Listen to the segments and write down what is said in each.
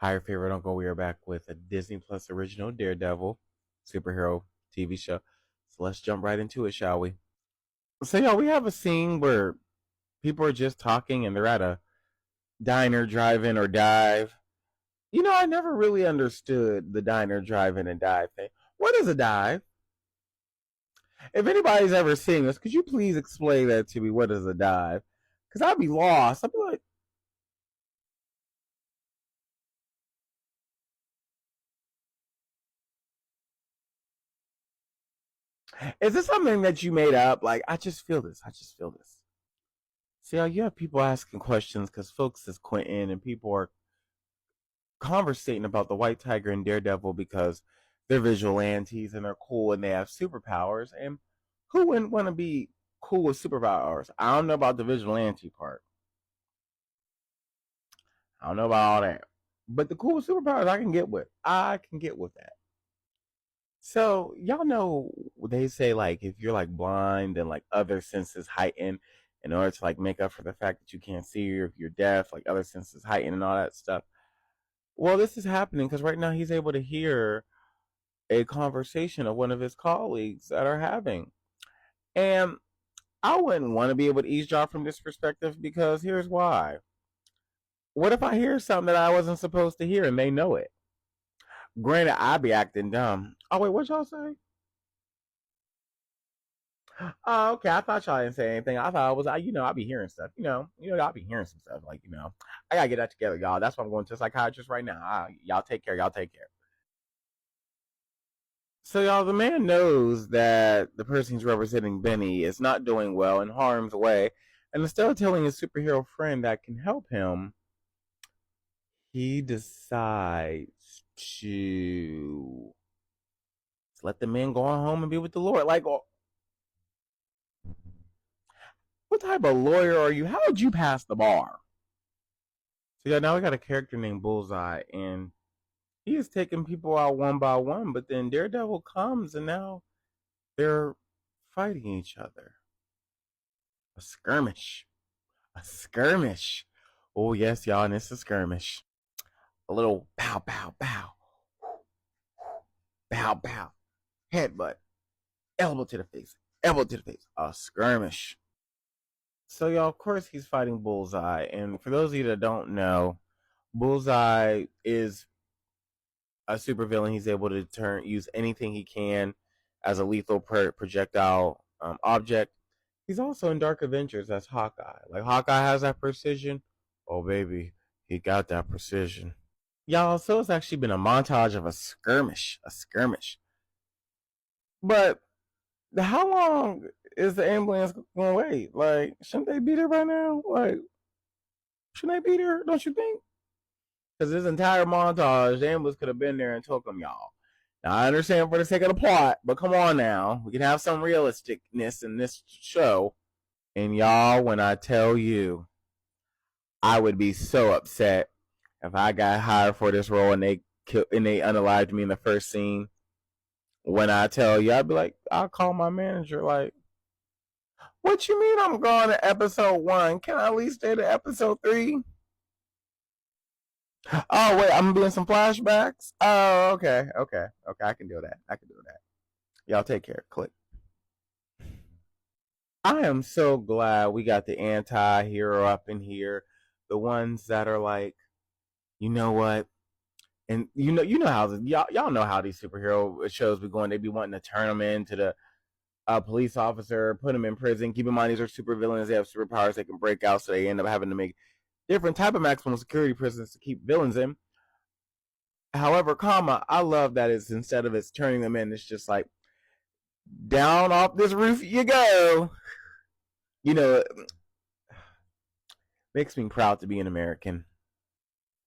Hi, your favorite Uncle. We are back with a Disney Plus original Daredevil superhero TV show. So let's jump right into it, shall we? So, yeah, we have a scene where people are just talking and they're at a diner, drive-in, or dive. I never really understood the diner, drive-in, and dive thing. What is a dive? If anybody's ever seen this, could you please explain that to me? What is a dive? Because I'd be lost. I'd be like, is this something that you made up? Like, I just feel this. I just feel this. See how you have people asking questions because folks is Quentin and people are conversating about the White Tiger and Daredevil because they're vigilantes and they're cool and they have superpowers. And who wouldn't want to be cool with superpowers? I don't know about the vigilante part. I don't know about all that. But the cool superpowers I can get with. I can get with that. So y'all know they say like if you're like blind and like other senses heighten in order to like make up for the fact that you can't see, or if you're deaf, like other senses heighten and all that stuff. Well, this is happening because right now he's able to hear a conversation of one of his colleagues that are having. And I wouldn't want to be able to eavesdrop from this perspective because here's why. What if I hear something that I wasn't supposed to hear and they know it? Granted, I'd be acting dumb. Oh, wait, what y'all say? Oh, okay. I thought y'all didn't say anything. I thought it was, I'll be hearing stuff. I'll be hearing some stuff. Like, I gotta get that together, y'all. That's why I'm going to a psychiatrist right now. Y'all take care. Y'all take care. So, y'all, the man knows that the person he's representing, Benny, is not doing well in harm's way. And instead of telling his superhero friend that can help him, he decides to let the man go on home and be with the Lord. Like, what type of lawyer are you? How would you pass the bar? So, yeah, now we got a character named Bullseye, and he is taking people out one by one, but then Daredevil comes and now they're fighting each other. A skirmish. A skirmish. Oh, yes, y'all, and it's a skirmish. A little pow, pow, pow. Pow, pow. Headbutt. Elbow to the face. Elbow to the face. A skirmish. So, y'all, of course, he's fighting Bullseye. And for those of you that don't know, Bullseye is a supervillain. He's able to use anything he can as a lethal projectile object. He's also in Dark Adventures as Hawkeye. Like Hawkeye has that precision. Oh baby, he got that precision. Y'all, so it's actually been a montage of a skirmish. But how long is the ambulance going to wait? Like, shouldn't they be there by now? Like, shouldn't they be there? Don't you think? Because this entire montage, the ambulance could have been there and took them, y'all. Now, I understand for the sake of the plot, but come on now. We can have some realisticness in this show. And y'all, when I tell you, I would be so upset if I got hired for this role and they unalived me in the first scene. When I tell you, I'd be like, I'll call my manager. Like, what you mean I'm going to episode 1? Can I at least stay to episode 3? Oh wait, I'm doing some flashbacks. Oh, okay. I can do that. I can do that. Y'all take care. Click. I am so glad we got the anti-hero up in here. The ones that are like, you know what? And you know how y'all know how these superhero shows be going. They be wanting to turn them into the police officer, put them in prison. Keep in mind these are super villains. They have superpowers. They can break out, so they end up having to make different type of maximum security prisons to keep villains in. However, I love that it's instead of it's turning them in, it's just like down off this roof you go. You know, it makes me proud to be an American.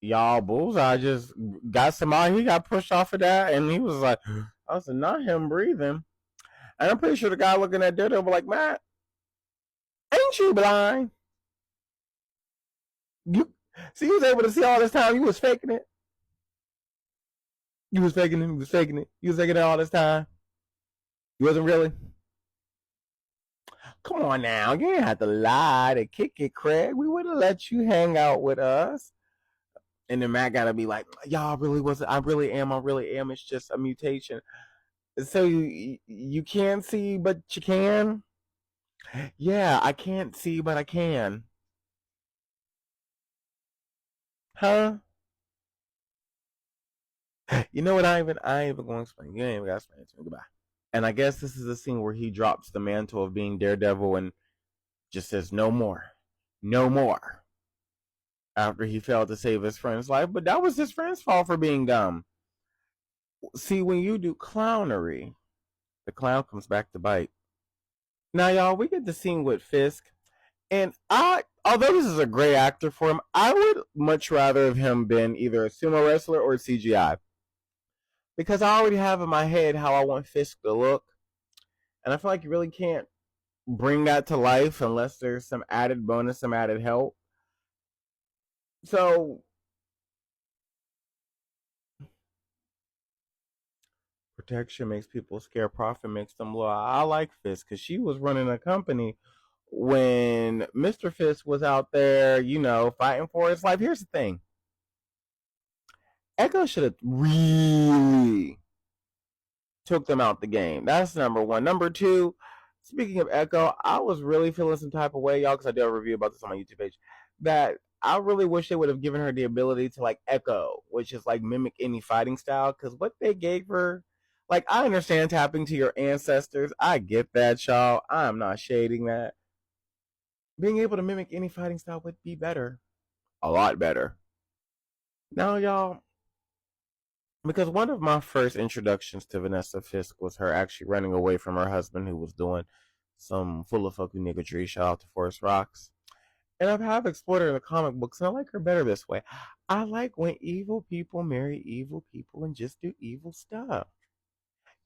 Y'all, Bullseye just got somebody. He got pushed off of that, and he was like, I said, not him breathing. And I'm pretty sure the guy looking at Daredevil like, Matt, ain't you blind? You see, he was able to see all this time. You was faking it. You was faking it. You was faking it. You was faking it all this time. You wasn't really. Come on now, you didn't have to lie to kick it, Craig. We would have let you hang out with us. And then Matt gotta be like, y'all, I really wasn't. I really am. I really am. It's just a mutation. So you can't see, but you can. Yeah, I can't see, but I can. Huh? You know what? I ain't even going to explain. You ain't even got to explain it to me. Goodbye. And I guess this is the scene where he drops the mantle of being Daredevil and just says, no more. No more. After he failed to save his friend's life. But that was his friend's fault for being dumb. See, when you do clownery, the clown comes back to bite. Now, y'all, we get the scene with Fisk. And although this is a great actor for him, I would much rather have him been either a sumo wrestler or CGI. Because I already have in my head how I want Fisk to look. And I feel like you really can't bring that to life unless there's some added bonus, some added help. So protection makes people scared. Profit makes them low. I like Fisk because she was running a company when Mr. Fisk was out there, fighting for his life. Here's the thing. Echo should have really took them out the game. That's number one. Number two, speaking of Echo, I was really feeling some type of way, y'all, because I did a review about this on my YouTube page, that I really wish they would have given her the ability to, like, echo, which is, like, mimic any fighting style, because what they gave her, like, I understand tapping to your ancestors. I get that, y'all. I'm not shading that. Being able to mimic any fighting style would be better. A lot better. Now, y'all, because one of my first introductions to Vanessa Fisk was her actually running away from her husband who was doing some full of fucking niggatry. Shout out to Forest Rocks. And I have explored her in the comic books, and I like her better this way. I like when evil people marry evil people and just do evil stuff.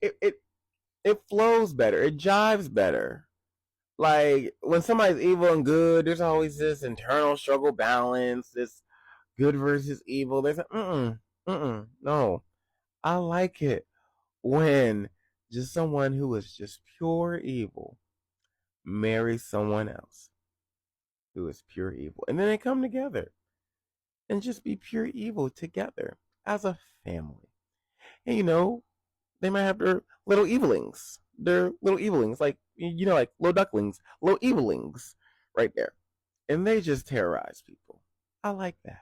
It flows better. It jives better. Like when somebody's evil and good, there's always this internal struggle balance, this good versus evil. There's no. I like it when just someone who is just pure evil marries someone else who is pure evil. And then they come together and just be pure evil together as a family. And they might have their little evilings. Their little evilings, like like little ducklings, little evilings right there. And they just terrorize people. I like that.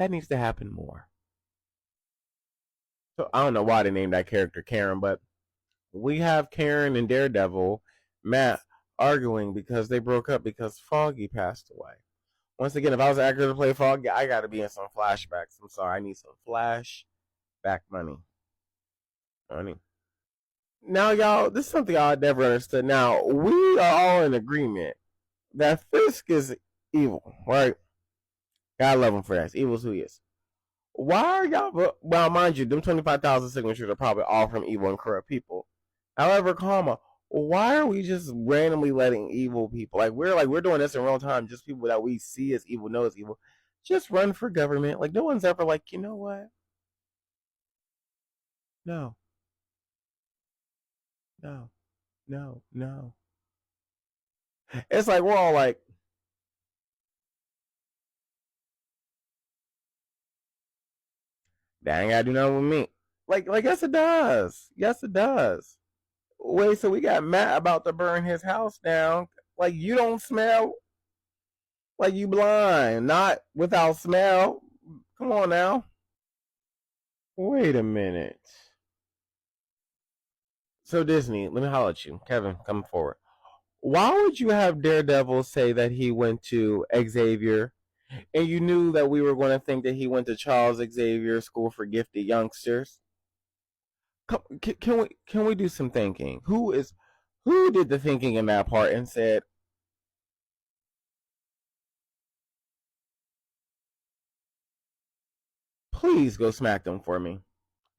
That needs to happen more. So I don't know why they named that character Karen, but we have Karen and Daredevil, Matt, arguing because they broke up because Foggy passed away. Once again, if I was an actor to play Foggy, I got to be in some flashbacks. I'm sorry, I need some flashback money. Money. Now, y'all, this is something I never understood. Now, we are all in agreement that Fisk is evil, right? God love him for that. Evil is who he is. Why are y'all? Well, mind you, them 25,000 signatures are probably all from evil and corrupt people. However, why are we just randomly letting evil people, like we're doing this in real time, just people that we see as evil, know as evil, just run for government? Like no one's ever like, you know what? No, no, no, no. It's like we're all like, that ain't gotta do nothing with me. Like yes it does. Yes it does. Wait, so we got Matt about to burn his house down. Like you don't smell. Like you blind, not without smell. Come on now. Wait a minute. So Disney, let me holler at you, Kevin. Come forward. Why would you have Daredevil say that he went to Xavier, and you knew that we were going to think that he went to Charles Xavier School for Gifted Youngsters? Can we do some thinking? Who did the thinking in that part and said, please go smack them for me?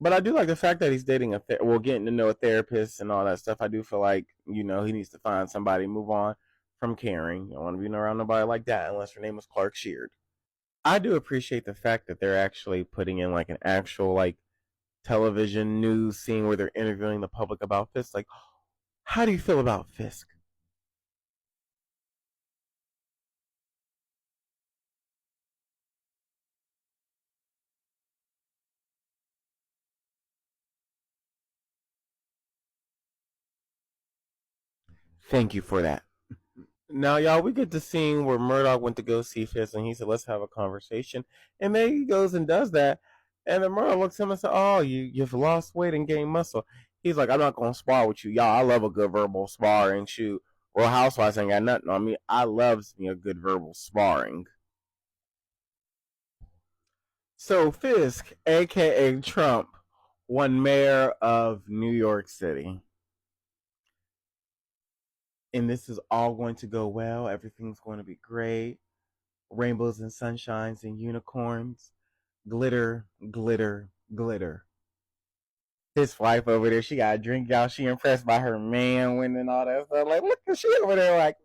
But I do like the fact that he's dating getting to know a therapist and all that stuff. I do feel like he needs to find somebody, move on from caring. You don't want to be around nobody like that unless her name is Clark Sheard. I do appreciate the fact that they're actually putting in like an actual like television news scene where they're interviewing the public about Fisk. Like, how do you feel about Fisk? Thank you for that. Now, y'all, we get the scene where Murdock went to go see Fisk, and he said, "Let's have a conversation." And then he goes and does that, and then Murdock looks at him and says, "Oh, you've lost weight and gained muscle." He's like, "I'm not gonna spar with you, y'all. I love a good verbal sparring. Shoot, Real Housewives ain't got nothing on me. I loves me a good verbal sparring." So Fisk, aka Trump, won mayor of New York City. And this is all going to go well. Everything's going to be great. Rainbows and sunshines and unicorns. Glitter, glitter, glitter. His wife over there, she got a drink, y'all. She impressed by her man winning and all that stuff. Like, look at she over there, like,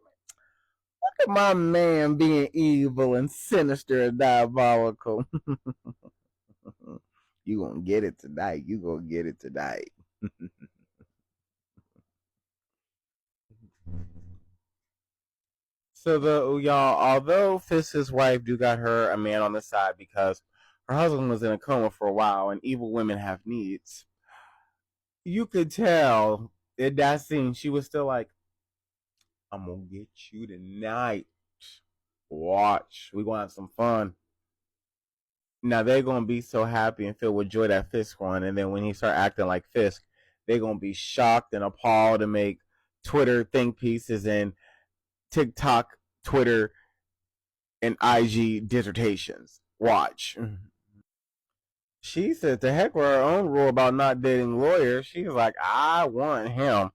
look at my man being evil and sinister and diabolical. You gonna get it tonight. You gonna get it tonight. So the y'all, although Fisk's wife do got her a man on the side because her husband was in a coma for a while, and evil women have needs. You could tell in that scene she was still like, "I'm gonna get you tonight. Watch, we gonna have some fun." Now they're gonna be so happy and filled with joy that Fisk won, and then when he start acting like Fisk, they're gonna be shocked and appalled and make Twitter think pieces and TikTok, Twitter, and IG dissertations. Watch. She said to heck with her own rule about not dating lawyers. She's like, I want him.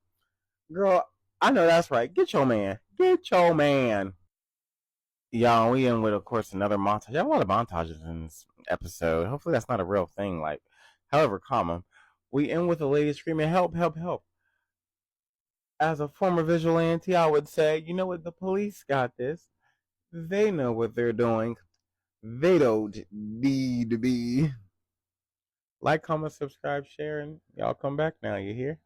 Girl, I know that's right. Get your man. Get your man. Y'all, we in with, of course, another montage. I have a lot of montages in this episode. Hopefully that's not a real thing, like, however common. We end with a lady screaming, help, help, help. As a former vigilante, I would say, you know what, the police got this. They know what they're doing. They don't need to be. Like, comment, subscribe, share, and y'all come back now. You hear?